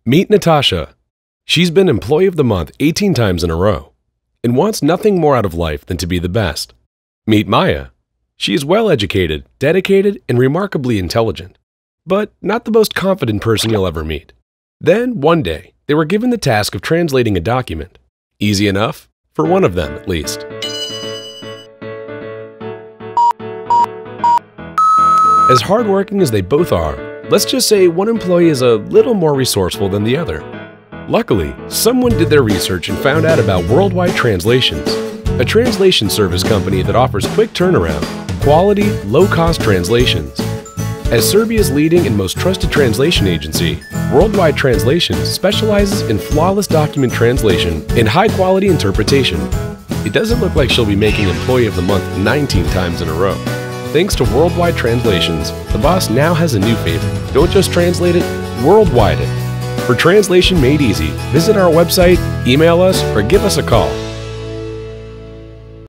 Meet Natasha. She's been Employee of the Month 18 times in a row and wants nothing more out of life than to be the best. Meet Maya. She is well-educated, dedicated, and remarkably intelligent, but not the most confident person you'll ever meet. Then, one day, they were given the task of translating a document. Easy enough, for one of them at least. As hardworking as they both are, let's just say one employee is a little more resourceful than the other. Luckily, someone did their research and found out about Worldwide Translations, a translation service company that offers quick turnaround, quality, low-cost translations. As Serbia's leading and most trusted translation agency, Worldwide Translations specializes in flawless document translation and high-quality interpretation. It doesn't look like she'll be making Employee of the Month 19 times in a row. Thanks to Worldwide Translations, the boss now has a new favorite. Don't just translate it, worldwide it. For translation made easy, visit our website, email us, or give us a call.